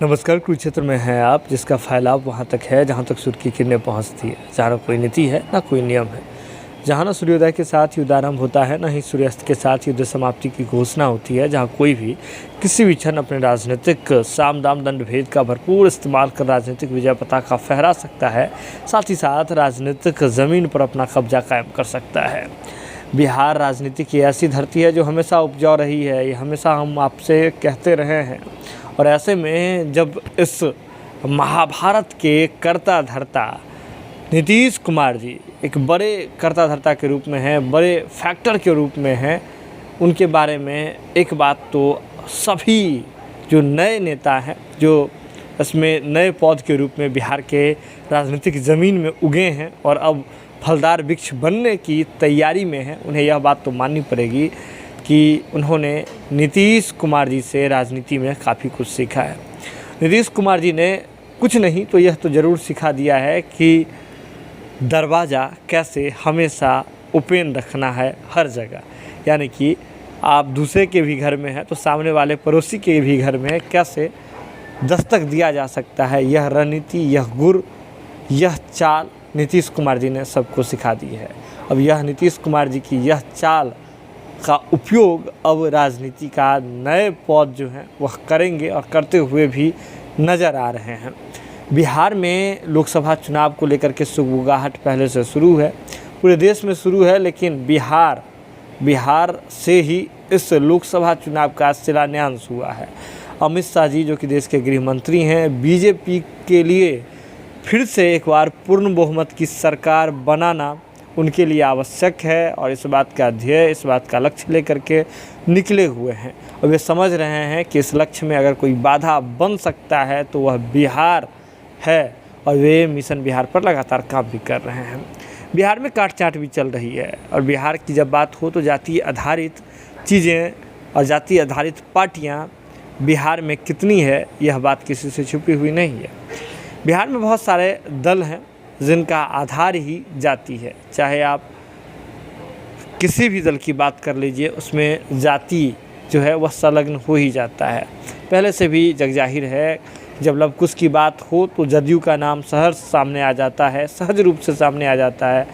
नमस्कार। कुरुक्षेत्र में हैं आप, जिसका फैलाव वहाँ तक है जहाँ तक सूर्य की किरणें पहुँचती है, जहाँ ना कोई नीति है ना कोई नियम है, जहाँ ना सूर्योदय के साथ युद्ध आरंभ होता है, ना ही सूर्यास्त के साथ युद्ध समाप्ति की घोषणा होती है, जहाँ कोई भी किसी भी क्षण अपने राजनीतिक साम दाम दंड भेद का भरपूर इस्तेमाल कर राजनीतिक विजय पताका फहरा सकता है, साथ ही साथ राजनीतिक ज़मीन पर अपना कब्जा कायम कर सकता है। बिहार राजनीति की ऐसी धरती है जो हमेशा उपजाऊ रही है, ये हमेशा हम आपसे कहते रहे हैं। और ऐसे में जब इस महाभारत के कर्ता धर्ता नीतीश कुमार जी एक बड़े कर्ता धर्ता के रूप में हैं, बड़े फैक्टर के रूप में हैं, उनके बारे में एक बात तो सभी जो नए नेता हैं, जो इसमें नए पौध के रूप में बिहार के राजनीतिक ज़मीन में उगे हैं और अब फलदार वृक्ष बनने की तैयारी में हैं, उन्हें यह बात तो माननी पड़ेगी कि उन्होंने नीतीश कुमार जी से राजनीति में काफ़ी कुछ सीखा है। नीतीश कुमार जी ने कुछ नहीं तो यह तो ज़रूर सिखा दिया है कि दरवाज़ा कैसे हमेशा ओपन रखना है हर जगह, यानी कि आप दूसरे के भी घर में हैं तो सामने वाले पड़ोसी के भी घर में कैसे दस्तक दिया जा सकता है। यह रणनीति, यह गुर, यह चाल नीतीश कुमार जी ने सबको सिखा दी है। अब यह नीतीश कुमार जी की यह चाल का उपयोग अब राजनीति का नए पौध जो हैं वह करेंगे और करते हुए भी नज़र आ रहे हैं। बिहार में लोकसभा चुनाव को लेकर के सुगबुगाहट पहले से शुरू है, पूरे देश में शुरू है, लेकिन बिहार से ही इस लोकसभा चुनाव का शिलान्यास हुआ है। अमित शाह जी जो कि देश के गृह मंत्री हैं, बीजेपी के लिए फिर से एक बार पूर्ण बहुमत की सरकार बनाना उनके लिए आवश्यक है और इस बात का ध्येय, इस बात का लक्ष्य लेकर के निकले हुए हैं। और वे समझ रहे हैं कि इस लक्ष्य में अगर कोई बाधा बन सकता है तो वह बिहार है और वे मिशन बिहार पर लगातार काम भी कर रहे हैं। बिहार में काट चाट भी चल रही है और बिहार की जब बात हो तो जाति आधारित चीज़ें और जाति आधारित पार्टियां बिहार में कितनी है यह बात किसी से छुपी हुई नहीं है। बिहार में बहुत सारे दल हैं जिनका आधार ही जाति है, चाहे आप किसी भी दल की बात कर लीजिए, उसमें जाति जो है वह संलग्न हो ही जाता है। पहले से भी जगजाहिर है, जब लवकुश की बात हो तो जदयू का नाम सहज सामने आ जाता है, सहज रूप से सामने आ जाता है।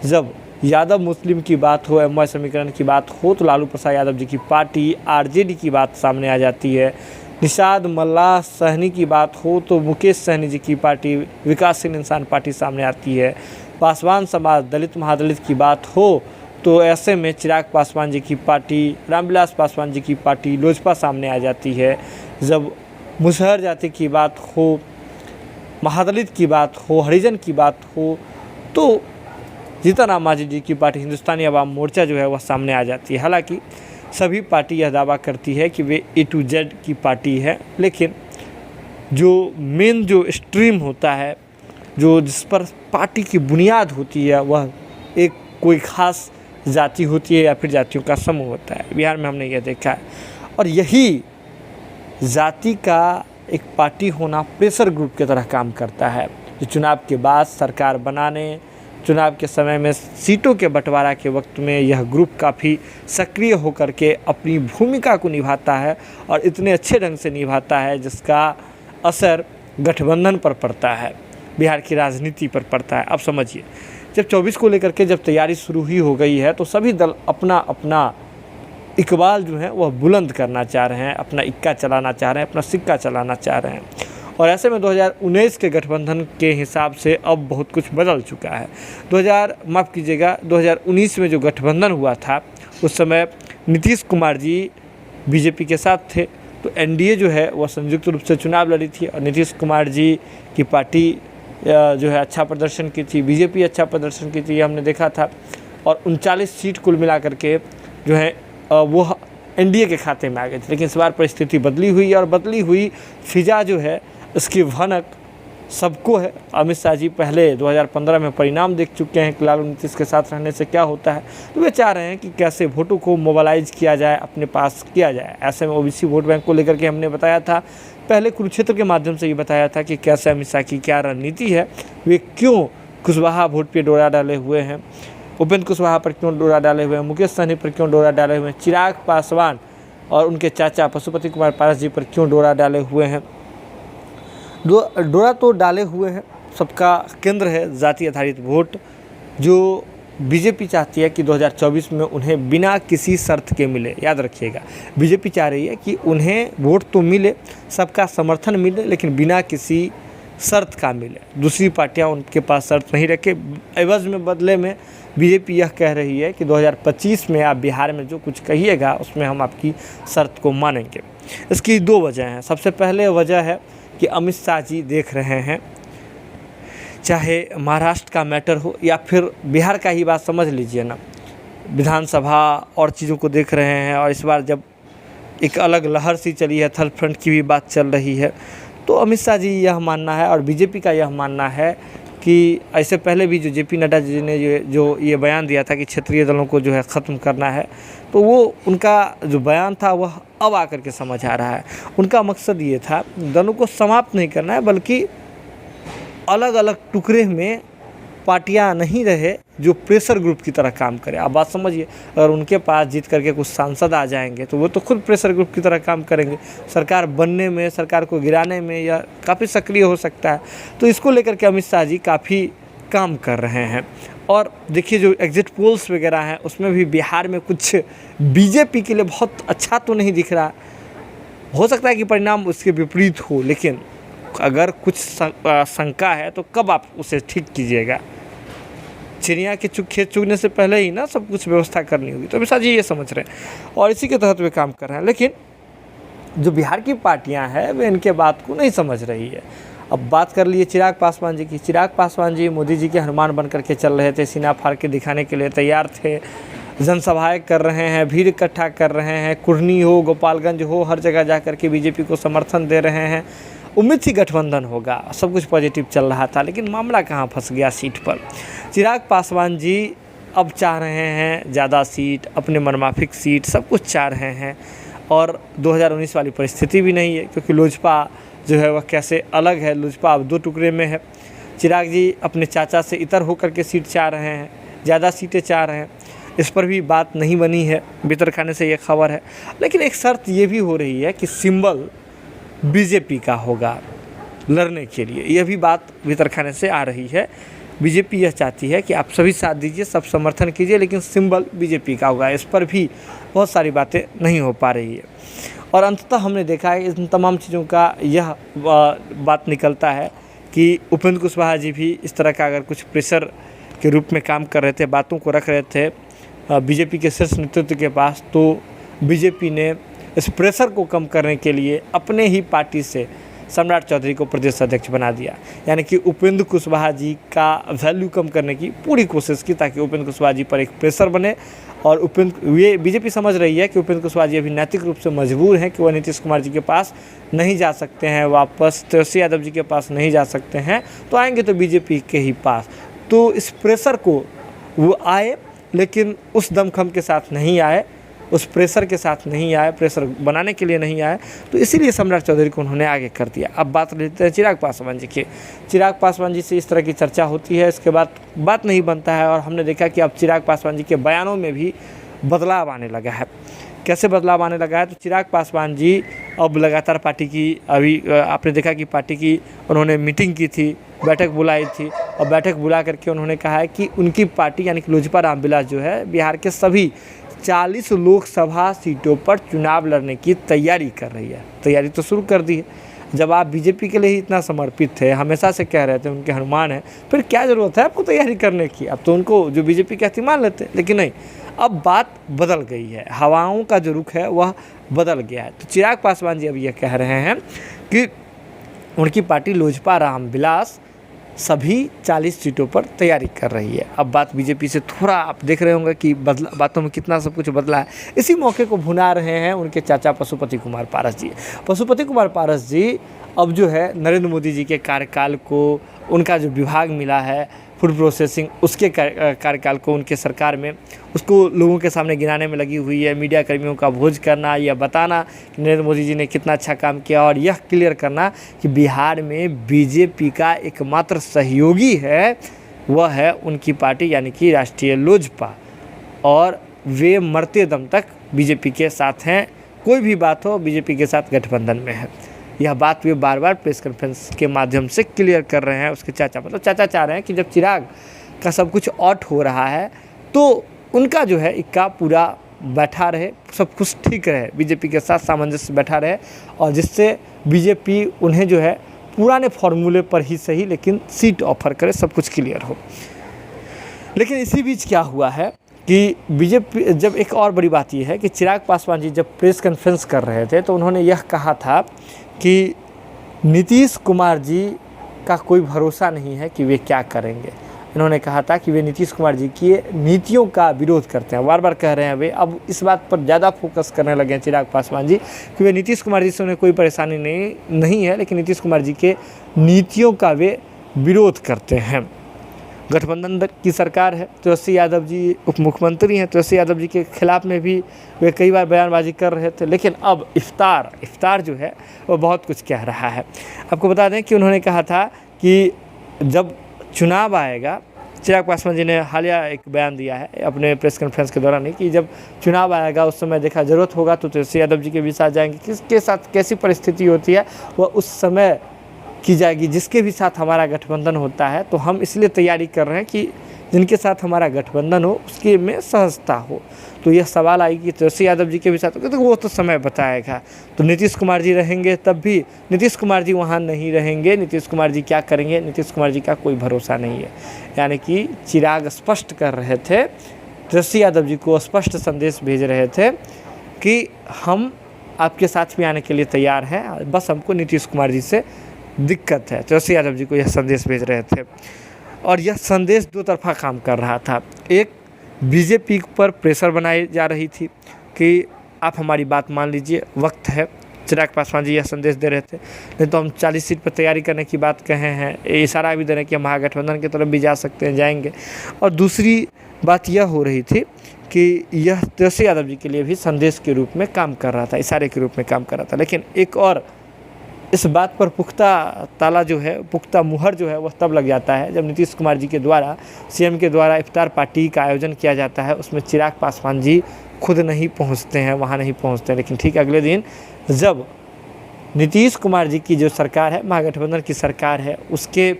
जब यादव मुस्लिम की बात हो, एमवाई समीकरण की बात हो तो लालू प्रसाद यादव जी की पार्टी आरजेडी की बात सामने आ जाती है। निषाद मल्लाह सहनी की बात हो तो मुकेश सहनी जी की पार्टी विकासशील इंसान पार्टी सामने आती है। पासवान समाज, दलित महादलित की बात हो तो ऐसे में चिराग पासवान जी की पार्टी, रामविलास पासवान जी की पार्टी लोजपा सामने आ जाती है। जब मुसहर जाति की बात हो, महादलित की बात हो, हरिजन की बात हो तो जीतन राम मांझी जी की पार्टी हिंदुस्तानी अवाम मोर्चा जो है वह सामने आ जाती है। हालांकि सभी पार्टी यह दावा करती है कि वे A to Z की पार्टी है, लेकिन जो मेन जो स्ट्रीम होता है, जो जिस पर पार्टी की बुनियाद होती है, वह एक कोई ख़ास जाति होती है या फिर जातियों का समूह होता है। बिहार में हमने यह देखा है और यही जाति का एक पार्टी होना प्रेशर ग्रुप की तरह काम करता है, जो चुनाव के बाद सरकार बनाने, चुनाव के समय में सीटों के बंटवारा के वक्त में यह ग्रुप काफ़ी सक्रिय होकर के अपनी भूमिका को निभाता है और इतने अच्छे ढंग से निभाता है जिसका असर गठबंधन पर पड़ता है, बिहार की राजनीति पर पड़ता है। अब समझिए, जब 24 को लेकर के जब तैयारी शुरू ही हो गई है तो सभी दल अपना अपना इकबाल जो है वह बुलंद करना चाह रहे हैं, अपना इक्का चलाना चाह रहे हैं, अपना सिक्का चलाना चाह रहे हैं। और ऐसे में 2019 के गठबंधन के हिसाब से अब बहुत कुछ बदल चुका है। 2019 में जो गठबंधन हुआ था उस समय नीतीश कुमार जी बीजेपी के साथ थे, तो एनडीए जो है वह संयुक्त रूप से चुनाव लड़ी थी और नीतीश कुमार जी की पार्टी जो है अच्छा प्रदर्शन की थी, बीजेपी अच्छा प्रदर्शन की थी, ये हमने देखा था। और 39 सीट कुल मिला करके जो है वो एनडीए के खाते में आ गई थी। लेकिन इस बार परिस्थिति बदली हुई और बदली हुई फिजा जो है इसकी भनक सबको है। अमित शाह जी पहले 2015 में परिणाम देख चुके हैं कि लालू नीतीश के साथ रहने से क्या होता है, तो वे चाह रहे हैं कि कैसे वोटों को मोबालाइज किया जाए, अपने पास किया जाए। ऐसे में ओबीसी वोट बैंक को लेकर के हमने बताया था, पहले कुरुक्षेत्र के माध्यम से ये बताया था कि कैसे अमित शाह की क्या रणनीति है, वे क्यों कुशवाहा वोट पे डोरा डाले हुए हैं, उपेंद्र कुशवाहा पर क्यों डोरा डाले हुए हैं, मुकेश सहनी पर क्यों डोरा डाले हुए हैं, चिराग पासवान और उनके चाचा पशुपति कुमार पारस जी पर क्यों डोरा डाले हुए हैं। डोरा तो डाले हुए हैं, सबका केंद्र है जाति आधारित वोट, जो बीजेपी चाहती है कि 2024 में उन्हें बिना किसी शर्त के मिले। याद रखिएगा, बीजेपी चाह रही है कि उन्हें वोट तो मिले, सबका समर्थन मिले, लेकिन बिना किसी शर्त का मिले। दूसरी पार्टियां उनके पास शर्त नहीं रखे, एवज में बदले में बीजेपी यह कह रही है कि 2025 में आप बिहार में जो कुछ कहिएगा उसमें हम आपकी शर्त को मानेंगे। इसकी दो वजह हैं। सबसे पहले वजह है कि अमित शाह जी देख रहे हैं, चाहे महाराष्ट्र का मैटर हो या फिर बिहार का ही बात समझ लीजिए ना, विधानसभा और चीज़ों को देख रहे हैं। और इस बार जब एक अलग लहर सी चली है, थर्ड फ्रंट की भी बात चल रही है, तो अमित शाह जी यह मानना है और बीजेपी का यह मानना है कि ऐसे पहले भी जो जेपी नड्डा जी ने ये बयान दिया था कि क्षेत्रीय दलों को जो है ख़त्म करना है, तो वो उनका जो बयान था वह अब आकर के समझ आ रहा है। उनका मकसद ये था दलों को समाप्त नहीं करना है, बल्कि अलग अलग टुकड़े में पार्टियां नहीं रहे जो प्रेशर ग्रुप की तरह काम करे। आप बात समझिए, अगर उनके पास जीत करके कुछ सांसद आ जाएंगे तो वो तो खुद प्रेशर ग्रुप की तरह काम करेंगे, सरकार बनने में, सरकार को गिराने में या काफ़ी सक्रिय हो सकता है। तो इसको लेकर के अमित शाह जी काफ़ी काम कर रहे हैं। और देखिए जो एग्जिट पोल्स वगैरह हैं उसमें भी बिहार में कुछ बीजेपी के लिए बहुत अच्छा तो नहीं दिख रहा। हो सकता है कि परिणाम उसके विपरीत हो, लेकिन अगर कुछ शंका है तो कब आप उसे ठीक कीजिएगा। चिड़िया के खेत चुगने से पहले ही ना सब कुछ व्यवस्था करनी होगी। तो अमित शाह जी ये समझ रहे हैं और इसी के तहत वे काम कर रहे हैं। लेकिन जो बिहार की पार्टियां हैं वे इनके बात को नहीं समझ रही है। अब बात कर लिए चिराग पासवान जी की। चिराग पासवान जी मोदी जी के हनुमान बन करके चल रहे थे, सीना फाड़ के दिखाने के लिए तैयार थे, जनसभाएं कर रहे हैं, भीड़ इकट्ठा कर रहे हैं, कुर्नी हो, गोपालगंज हो, हर जगह जा कर के बीजेपी को समर्थन दे रहे हैं। उम्मीद थी गठबंधन होगा, सब कुछ पॉजिटिव चल रहा था, लेकिन मामला कहाँ फंस गया सीट पर। चिराग पासवान जी अब चाह रहे हैं ज़्यादा सीट, अपने मनमाफिक सीट, सब कुछ चाह रहे हैं। और 2019 वाली परिस्थिति भी नहीं है, क्योंकि लोजपा जो है वह कैसे अलग है, लोजपा अब दो टुकड़े में है। चिराग जी अपने चाचा से इतर होकर के सीट चाह रहे हैं, ज़्यादा सीटें चाह रहे हैं। इस पर भी बात नहीं बनी है, भीतर खाने से ये खबर है। लेकिन एक शर्त ये भी हो रही है कि सिंबल बीजेपी का होगा लड़ने के लिए, यह भी बात भीतर खाने से आ रही है। बीजेपी यह चाहती है कि आप सभी साथ दीजिए, सब समर्थन कीजिए, लेकिन सिंबल बीजेपी का होगा। इस पर भी बहुत सारी बातें नहीं हो पा रही है। और अंततः हमने देखा है इन तमाम चीज़ों का यह बात निकलता है कि उपेंद्र कुशवाहा जी भी इस तरह का अगर कुछ प्रेशर के रूप में काम कर रहे थे, बातों को रख रहे थे बीजेपी के शीर्ष नेतृत्व के पास, तो बीजेपी ने इस प्रेशर को कम करने के लिए अपने ही पार्टी से सम्राट चौधरी को प्रदेश अध्यक्ष बना दिया। यानी कि उपेंद्र कुशवाहा जी का वैल्यू कम करने की पूरी कोशिश की, ताकि उपेंद्र कुशवाहा जी पर एक प्रेशर बने। और ये बीजेपी समझ रही है कि उपेंद्र कुशवाहा जी अभी नैतिक रूप से मजबूर हैं कि वह नीतीश कुमार जी के पास नहीं जा सकते हैं, वापस तेजस्वी यादव जी के पास नहीं जा सकते हैं, तो आएंगे तो बीजेपी के ही पास। तो इस प्रेशर को वो आए, लेकिन उस दमखम के साथ नहीं आए, उस प्रेशर के साथ नहीं आए, प्रेशर बनाने के लिए नहीं आए, तो इसीलिए सम्राट चौधरी को उन्होंने आगे कर दिया। अब बात लेते हैं चिराग पासवान जी की। चिराग पासवान जी से इस तरह की चर्चा होती है, इसके बाद बात नहीं बनता है। और हमने देखा कि अब चिराग पासवान जी के बयानों में भी बदलाव आने लगा है। कैसे बदलाव आने लगा है? तो चिराग पासवान जी अब लगातार पार्टी की, अभी आपने देखा कि पार्टी की उन्होंने मीटिंग की थी, बैठक बुलाई थी, और बैठक बुला करके उन्होंने कहा है कि उनकी पार्टी यानी कि लोजपा रामविलास जो है बिहार के सभी 40 लोकसभा सीटों पर चुनाव लड़ने की तैयारी कर रही है। तैयारी तो शुरू कर दी है। जब आप बीजेपी के लिए ही इतना समर्पित थे, हमेशा से कह रहे थे उनके हनुमान हैं, फिर क्या ज़रूरत है आपको तैयारी करने की? अब तो उनको जो बीजेपी कहती मान लेते, लेकिन नहीं, अब बात बदल गई है, हवाओं का जो रुख है वह बदल गया है। तो चिराग पासवान जी अब ये कह रहे हैं कि उनकी पार्टी लोजपा रामविलास सभी 40 सीटों पर तैयारी कर रही है। अब बात बीजेपी से थोड़ा आप देख रहे होंगे कि बातों में कितना सब कुछ बदला है। इसी मौके को भुना रहे हैं उनके चाचा पशुपति कुमार पारस जी। पशुपति कुमार पारस जी अब जो है नरेंद्र मोदी जी के कार्यकाल को, उनका जो विभाग मिला है फूड प्रोसेसिंग, उसके कार्यकाल को उनके सरकार में, उसको लोगों के सामने गिनाने में लगी हुई है। मीडिया कर्मियों का भोज करना, यह बताना कि नरेंद्र मोदी जी ने कितना अच्छा काम किया, और यह क्लियर करना कि बिहार में बीजेपी का एकमात्र सहयोगी है वह है उनकी पार्टी यानी कि राष्ट्रीय लोजपा, और वे मरते दम तक बीजेपी के साथ हैं। कोई भी बात हो, बीजेपी के साथ गठबंधन में है। यह बात वे बार बार प्रेस कॉन्फ्रेंस के माध्यम से क्लियर कर रहे हैं। उसके चाचा, मतलब चाचा चाह रहे हैं कि जब चिराग का सब कुछ आउट हो रहा है तो उनका जो है इक्का पूरा बैठा रहे, सब कुछ ठीक रहे, बीजेपी के साथ सामंजस्य बैठा रहे, और जिससे बीजेपी उन्हें जो है पुराने फॉर्मूले पर ही सही लेकिन सीट ऑफर करे, सब कुछ क्लियर हो। लेकिन इसी बीच क्या हुआ है कि बीजेपी, जब एक और बड़ी बात यह है कि चिराग पासवान जी जब प्रेस कॉन्फ्रेंस कर रहे थे तो उन्होंने यह कहा था कि नीतीश कुमार जी का कोई भरोसा नहीं है कि वे क्या करेंगे। इन्होंने कहा था कि वे नीतीश कुमार जी की नीतियों का विरोध करते हैं, बार बार कह रहे हैं वे। अब इस बात पर ज़्यादा फोकस करने लगे हैं चिराग पासवान जी कि वे नीतीश कुमार जी से उन्हें कोई परेशानी नहीं है, लेकिन नीतीश कुमार जी के नीतियों का वे विरोध करते हैं। गठबंधन की सरकार है, तेजस्वी यादव जी उप मुख्यमंत्री हैं, तेजस्वी यादव जी के खिलाफ में भी वे कई बार बयानबाजी कर रहे थे, लेकिन अब इफ्तार जो है वो बहुत कुछ कह रहा है। आपको बता दें कि उन्होंने कहा था कि जब चुनाव आएगा, चिराग पासवान जी ने हालिया एक बयान दिया है अपने प्रेस कॉन्फ्रेंस के दौरान कि जब चुनाव आएगा उस समय देखा ज़रूरत होगा तो तेजस्वी यादव जी के भी साथ जाएंगे, किसके साथ कैसी परिस्थिति होती है वह उस समय की जाएगी, जिसके भी साथ हमारा गठबंधन होता है। तो हम इसलिए तैयारी कर रहे हैं कि जिनके साथ हमारा गठबंधन हो उसके में सहजता हो। तो यह सवाल आई कि तेजस्वी यादव जी के भी साथ, तो वो तो समय बताएगा। तो नीतीश कुमार जी रहेंगे तब भी नीतीश कुमार जी वहाँ नहीं रहेंगे, नीतीश कुमार जी क्या करेंगे, नीतीश कुमार जी का कोई भरोसा नहीं है। यानी कि चिराग स्पष्ट कर रहे थे, तेजस्वी यादव जी को स्पष्ट संदेश भेज रहे थे कि हम आपके साथ भी आने के लिए तैयार हैं, बस हमको नीतीश कुमार जी से दिक्कत है। तेजस्वी यादव जी को यह संदेश भेज रहे थे और यह संदेश दो तरफा काम कर रहा था। एक, बीजेपी पर प्रेशर बनाई जा रही थी कि आप हमारी बात मान लीजिए, वक्त है। चिराग पासवान जी यह संदेश दे रहे थे, नहीं तो हम 40 सीट पर तैयारी करने की बात कहे हैं, इशारा भी दे रहे हैं कि हम महागठबंधन की तरफ भी जा सकते हैं, जाएंगे। और दूसरी बात यह हो रही थी कि यह तेजस्वी यादव जी के लिए भी संदेश के रूप में काम कर रहा था, इशारे के रूप में काम कर रहा था। लेकिन एक और इस बात पर पुख्ता ताला जो है, पुख्ता मुहर जो है वह तब लग जाता है जब नीतीश कुमार जी के द्वारा, सीएम के द्वारा इफ्तार पार्टी का आयोजन किया जाता है। उसमें चिराग पासवान जी खुद नहीं पहुंचते हैं, वहां नहीं पहुंचते हैं। लेकिन ठीक अगले दिन जब नीतीश कुमार जी की जो सरकार है, महागठबंधन की सरकार है, उसके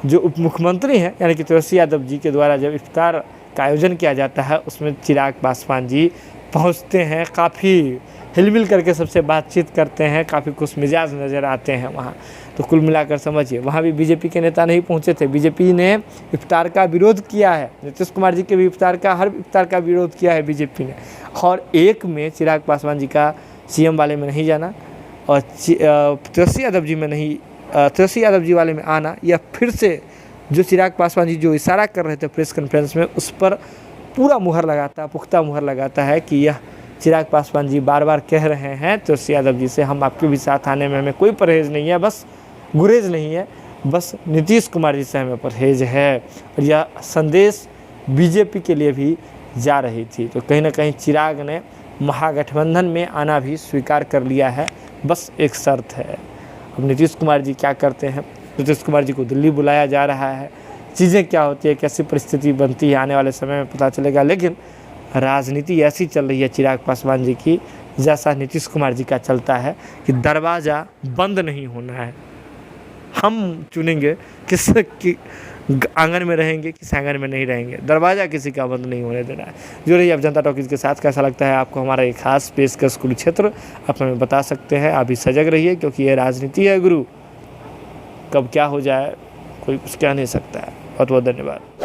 जो उप मुख्यमंत्री हैं यानी कि तेजस्वी यादव जी के द्वारा जब इफ्तार का आयोजन किया जाता है उसमें चिराग पासवान जी पहुँचते हैं, काफ़ी हिलमिल करके सबसे बातचीत करते हैं, काफ़ी खुश मिजाज नज़र आते हैं वहाँ। तो कुल मिलाकर समझिए वहाँ भी बीजेपी के नेता नहीं पहुँचे थे, बीजेपी ने इफ्तार का विरोध किया है, नीतीश कुमार जी के भी हर इफ्तार का विरोध किया है बीजेपी ने। और एक में चिराग पासवान जी का सीएम वाले में नहीं जाना और तेजस्वी यादव जी में नहीं, तेजस्वी यादव जी वाले में आना, या फिर से जो चिराग पासवान जी जो इशारा कर रहे थे प्रेस कॉन्फ्रेंस में उस पर पूरा मुहर लगाता, पुख्ता मुहर लगाता है कि यह चिराग पासवान जी बार बार कह रहे हैं तेजस्वी यादव जी से, हम आपके भी साथ आने में हमें कोई परहेज़ नहीं है, बस गुरेज नहीं है, बस नीतीश कुमार जी से हमें परहेज़ है। और यह संदेश बीजेपी के लिए भी जा रही थी। तो कहीं ना कहीं चिराग ने महागठबंधन में आना भी स्वीकार कर लिया है, बस एक शर्त है। अब नीतीश कुमार जी क्या करते हैं, नीतीश कुमार जी को दिल्ली बुलाया जा रहा है, चीज़ें क्या होती है, कैसी परिस्थिति बनती है आने वाले समय में पता चलेगा। लेकिन राजनीति ऐसी चल रही है चिराग पासवान जी की जैसा नीतीश कुमार जी का चलता है कि दरवाज़ा बंद नहीं होना है, हम चुनेंगे किस आंगन में रहेंगे, किस आंगन में नहीं रहेंगे, दरवाज़ा किसी का बंद नहीं होने देना है। जो रही अब जनता टॉकीज़ के साथ, कैसा लगता है आपको हमारा एक खास पेशकश कुरुक्षेत्र, आप हमें बता सकते हैं। अभी सजग रहिए क्योंकि ये राजनीति है गुरु, कब क्या हो जाए कोई कुछ कह नहीं सकता है। बहुत बहुत धन्यवाद।